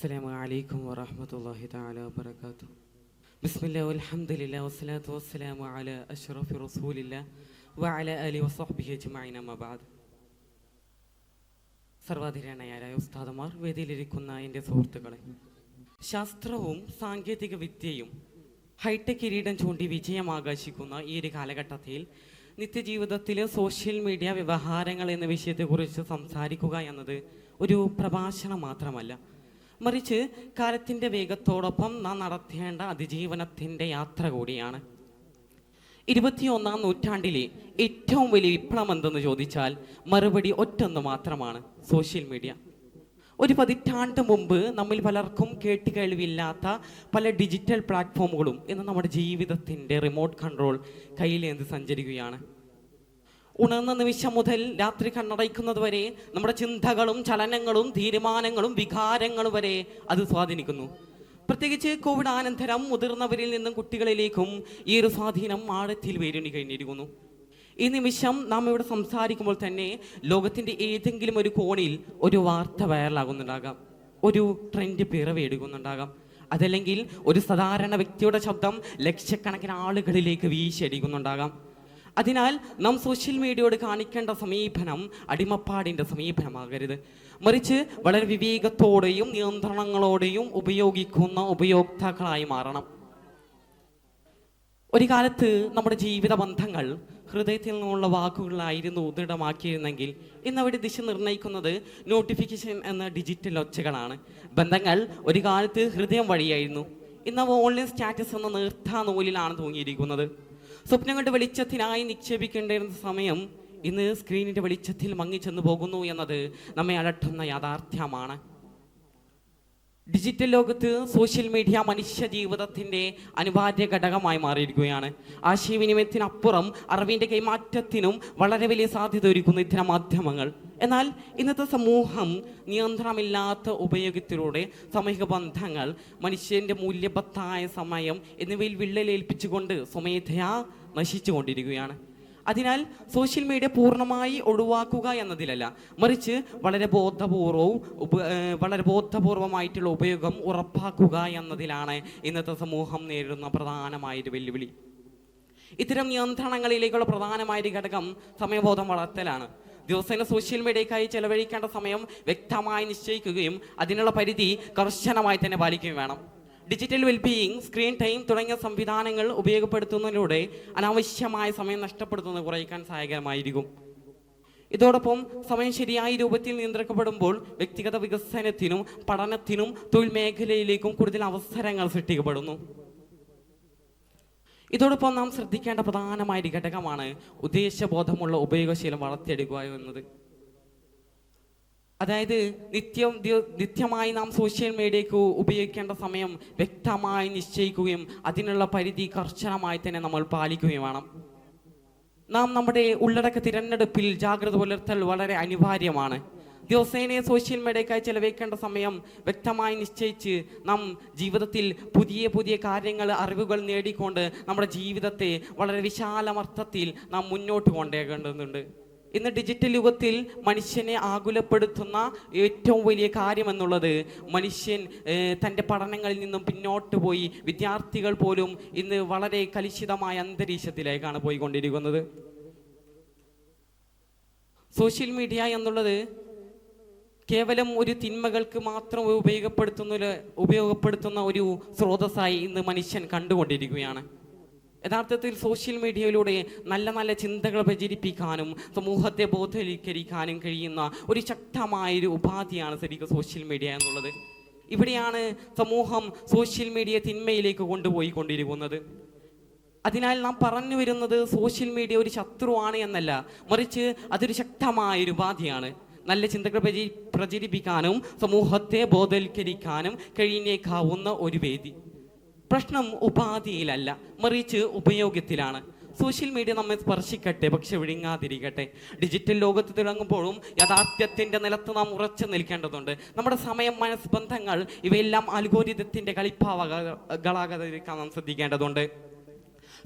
السلام عليكم ورحمة الله تعالى وبركاته. بسم الله والحمد لله والصلاة والسلام على أشرف رسول الله وعلى آله وصحبه أجمعين أما بعد. സർവാധിരാണയായ ഉസ്താദുമാർ, വേദിയിലിരിക്കുന്ന എൻ്റെ സുഹൃത്തുക്കളെ, ശാസ്ത്രവും സാങ്കേതിക വിദ്യയും ഹൈടെക് കിരീടം ചൂണ്ടി വിജയം ആഘോഷിക്കുന്ന ഈ ഒരു കാലഘട്ടത്തിൽ നിത്യജീവിതത്തിൽ സോഷ്യൽ മീഡിയ വ്യവഹാരങ്ങൾ എന്ന വിഷയത്തെക്കുറിച്ച് സംസാരിക്കുക എന്നത് ഒരു പ്രഭാഷണം മാത്രമല്ല, മറിച്ച് കാലത്തിൻ്റെ വേഗത്തോടൊപ്പം നാം നടത്തേണ്ട അതിജീവനത്തിൻ്റെ യാത്ര കൂടിയാണ്. 21-ാം നൂറ്റാണ്ടിലെ ഏറ്റവും വലിയ വിപ്ലവം എന്തെന്ന് ചോദിച്ചാൽ മറുപടി ഒറ്റൊന്ന് മാത്രമാണ്: സോഷ്യൽ മീഡിയ. ഒരു പതിറ്റാണ്ട് മുമ്പ് നമ്മിൽ പലർക്കും കേട്ടുകേൾവിയില്ലാത്ത പല ഡിജിറ്റൽ പ്ലാറ്റ്ഫോമുകളും ഇന്ന് നമ്മുടെ ജീവിതത്തിൻ്റെ റിമോട്ട് കൺട്രോൾ കയ്യിലേന്തി സഞ്ചരിക്കുകയാണ്. ഉണർന്ന നിമിഷം മുതൽ രാത്രി കണ്ണടയ്ക്കുന്നത് വരെ നമ്മുടെ ചിന്തകളും ചലനങ്ങളും തീരുമാനങ്ങളും വികാരങ്ങളും വരെ അത് സ്വാധീനിക്കുന്നു. പ്രത്യേകിച്ച് കോവിഡ് അനന്തരം മുതിർന്നവരിൽ നിന്നും കുട്ടികളിലേക്കും ഈ ഒരു സ്വാധീനം ആഴത്തിൽ വേരൂന്നി കഴിഞ്ഞിരിക്കുന്നു. ഈ നിമിഷം നാം ഇവിടെ സംസാരിക്കുമ്പോൾ തന്നെ ലോകത്തിൻ്റെ ഏതെങ്കിലും ഒരു കോണിൽ ഒരു വാർത്ത വൈറലാകുന്നുണ്ടാകാം, ഒരു ട്രെൻഡ് പിറവിയെടുക്കുന്നുണ്ടാകാം, അതല്ലെങ്കിൽ ഒരു സാധാരണ വ്യക്തിയുടെ ശബ്ദം ലക്ഷക്കണക്കിന് ആളുകളിലേക്ക് വീശിയടിക്കുന്നുണ്ടാകാം. അതിനാൽ നാം സോഷ്യൽ മീഡിയയോട് കാണിക്കേണ്ട സമീപനം അടിമപ്പാടിൻ്റെ സമീപനമാകരുത്, മറിച്ച് വളരെ വിവേകത്തോടെയും നിയന്ത്രണങ്ങളോടെയും ഉപയോഗിക്കുന്ന ഉപയോക്താക്കളായി മാറണം. ഒരു കാലത്ത് നമ്മുടെ ജീവിത ബന്ധങ്ങൾ ഹൃദയത്തിൽ നിന്നുള്ള വാക്കുകളായിരുന്നു ദൃഢമാക്കിയിരുന്നെങ്കിൽ ഇന്നവിടെ ദിശ നിർണ്ണയിക്കുന്നത് നോട്ടിഫിക്കേഷൻ എന്ന ഡിജിറ്റൽ ഒച്ചകളാണ്. ബന്ധങ്ങൾ ഒരു കാലത്ത് ഹൃദയം വഴിയായിരുന്നു, ഇന്ന് ഓൺലൈൻ സ്റ്റാറ്റസ് എന്ന നീർത്താ നൂലിലാണ് തൂങ്ങിയിരിക്കുന്നത്. സ്വപ്നങ്ങളുടെ വെളിച്ചത്തിനായി നിക്ഷേപിക്കേണ്ടിരുന്ന സമയം ഇന്ന് സ്ക്രീനിൻ്റെ വെളിച്ചത്തിൽ മങ്ങിച്ചെന്നു പോകുന്നു എന്നത് നമ്മെ അലട്ടുന്ന യാഥാർത്ഥ്യമാണ്. ഡിജിറ്റൽ ലോകത്ത് സോഷ്യൽ മീഡിയ മനുഷ്യ ജീവിതത്തിൻ്റെ അനിവാര്യ ഘടകമായി മാറിയിരിക്കുകയാണ്. ആശയവിനിമയത്തിനപ്പുറം അറിവിൻ്റെ കൈമാറ്റത്തിനും വളരെ വലിയ സാധ്യത ഒരുക്കുന്ന ഇത്തരം മാധ്യമങ്ങൾ. എന്നാൽ ഇന്നത്തെ സമൂഹം നിയന്ത്രണമില്ലാത്ത ഉപയോഗത്തിലൂടെ സാമൂഹിക ബന്ധങ്ങൾ, മനുഷ്യൻ്റെ മൂല്യബദ്ധായ സമയം എന്നിവയിൽ വിള്ളലേൽപ്പിച്ചുകൊണ്ട് സ്വമേധയാ നശിച്ചുകൊണ്ടിരിക്കുകയാണ്. അതിനാൽ സോഷ്യൽ മീഡിയ പൂർണ്ണമായി ഒഴിവാക്കുക എന്നതിലല്ല, മറിച്ച് വളരെ ബോധപൂർവമായിട്ടുള്ള ഉപയോഗം ഉറപ്പാക്കുക എന്നതിലാണ് ഇന്നത്തെ സമൂഹം നേരിടുന്ന പ്രധാനമായൊരു വെല്ലുവിളി. ഇത്തരം നിയന്ത്രണങ്ങളിലേക്കുള്ള പ്രധാനമായൊരു ഘടകം സമയബോധം വളർത്തലാണ്. ദിവസേന സോഷ്യൽ മീഡിയക്കായി ചെലവഴിക്കേണ്ട സമയം വ്യക്തമായി നിശ്ചയിക്കുകയും അതിനുള്ള പരിധി കർശനമായി തന്നെ പാലിക്കുകയും വേണം. ഡിജിറ്റൽ വെൽബീയിങ്, സ്ക്രീൻ ടൈം തുടങ്ങിയ സംവിധാനങ്ങൾ ഉപയോഗപ്പെടുത്തുന്നതിലൂടെ അനാവശ്യമായ സമയം നഷ്ടപ്പെടുത്തുന്നത് കുറയ്ക്കാൻ സഹായകരമായിരിക്കും. ഇതോടൊപ്പം സമയം ശരിയായ രൂപത്തിൽ നിയന്ത്രിക്കപ്പെടുമ്പോൾ വ്യക്തിഗത വികസനത്തിനും പഠനത്തിനും തൊഴിൽ മേഖലയിലേക്കും കൂടുതൽ അവസരങ്ങൾ സൃഷ്ടിക്കപ്പെടുന്നു. ഇതോടൊപ്പം നാം ശ്രദ്ധിക്കേണ്ട പ്രധാനമായ ഘടകമാണ് ഉദ്ദേശബോധമുള്ള ഉപയോഗശീലം വളർത്തിയെടുക്കുക എന്നത്. അതായത് നിത്യമായി നാം സോഷ്യൽ മീഡിയക്ക് ഉപയോഗിക്കേണ്ട സമയം വ്യക്തമായി നിശ്ചയിക്കുകയും അതിനുള്ള പരിധി കർശനമായി തന്നെ നമ്മൾ പാലിക്കുകയും വേണം. നാം നമ്മുടെ ഉള്ളടക്ക തിരഞ്ഞെടുപ്പിൽ ജാഗ്രത പുലർത്തൽ വളരെ അനിവാര്യമാണ്. ദിവസേന സോഷ്യൽ മീഡിയക്കായി ചെലവഴിക്കേണ്ട സമയം വ്യക്തമായി നിശ്ചയിച്ച് നാം ജീവിതത്തിൽ പുതിയ പുതിയ കാര്യങ്ങൾ, അറിവുകൾ നേടിക്കൊണ്ട് നമ്മുടെ ജീവിതത്തെ വളരെ വിശാലമർത്ഥത്തിൽ നാം മുന്നോട്ട് കൊണ്ടുപോകേണ്ടതുണ്ട്. ഇന്ന് ഡിജിറ്റൽ യുഗത്തിൽ മനുഷ്യനെ ആകുലപ്പെടുത്തുന്ന ഏറ്റവും വലിയ കാര്യം എന്നുള്ളത് മനുഷ്യൻ തൻ്റെ പഠനങ്ങളിൽ നിന്നും പിന്നോട്ട് പോയി വിദ്യാർത്ഥികൾ പോലും ഇന്ന് വളരെ കലുഷിതമായ അന്തരീക്ഷത്തിലേക്കാണ് പോയിക്കൊണ്ടിരിക്കുന്നത്. സോഷ്യൽ മീഡിയ എന്നുള്ളത് കേവലം ഒരു തിന്മകൾക്ക് മാത്രം ഉപയോഗപ്പെടുത്തുന്ന ഒരു സ്രോതസ്സായി ഇന്ന് മനുഷ്യൻ കണ്ടുകൊണ്ടിരിക്കുകയാണ്. യഥാർത്ഥത്തിൽ സോഷ്യൽ മീഡിയയിലൂടെ നല്ല നല്ല ചിന്തകൾ പ്രചരിപ്പിക്കാനും സമൂഹത്തെ ബോധവൽക്കരിക്കാനും കഴിയുന്ന ഒരു ശക്തമായൊരു ഉപാധിയാണ് ശരിക്കും സോഷ്യൽ മീഡിയ എന്നുള്ളത്. ഇവിടെയാണ് സമൂഹം സോഷ്യൽ മീഡിയ തിന്മയിലേക്ക് കൊണ്ടുപോയിക്കൊണ്ടിരിക്കുന്നത്. അതിനാൽ നാം പറഞ്ഞു വരുന്നത് സോഷ്യൽ മീഡിയ ഒരു ശത്രുവാണ് എന്നല്ല, മറിച്ച് അതൊരു ശക്തമായൊരു ഉപാധിയാണ്. നല്ല ചിന്തകൾ പ്രചരിപ്പിക്കാനും സമൂഹത്തെ ബോധവൽക്കരിക്കാനും കഴിഞ്ഞേക്കാവുന്ന ഒരു വേദി. പ്രശ്നം ഉപാധിയിലല്ല, മറിച്ച് ഉപയോഗത്തിലാണ്. സോഷ്യൽ മീഡിയ നമ്മെ സ്പർശിക്കട്ടെ, പക്ഷെ വിഴുങ്ങാതിരിക്കട്ടെ. ഡിജിറ്റൽ ലോകത്ത് തിളങ്ങുമ്പോഴും യാഥാർത്ഥ്യത്തിൻ്റെ നിലത്ത് നാം ഉറച്ചു നിൽക്കേണ്ടതുണ്ട്. നമ്മുടെ സമയം, മനസ്ബന്ധങ്ങൾ ഇവയെല്ലാം അൽഗോരിതത്തിൻ്റെ കളിപ്പാവകളാകാതിരിക്കാൻ നാം ശ്രദ്ധിക്കേണ്ടതുണ്ട്.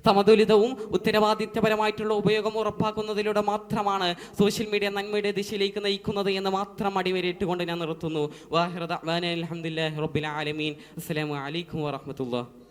സമതുലിതവും ഉത്തരവാദിത്യപരമായിട്ടുള്ള ഉപയോഗം ഉറപ്പാക്കുന്നതിലൂടെ മാത്രമാണ് സോഷ്യൽ മീഡിയ നന്മയുടെ ദിശയിലേക്ക് നയിക്കുന്നത് എന്ന് മാത്രം അടിവരയിട്ടുകൊണ്ട് ഞാൻ നിർത്തുന്നു. വാഹിറ ദഅ്വാനാ അൽഹംദുലില്ലാഹി റബ്ബിൽ ആലമീൻ. അസ്സലാമു അലൈക്കും വറഹ്മത്തുള്ളാഹി.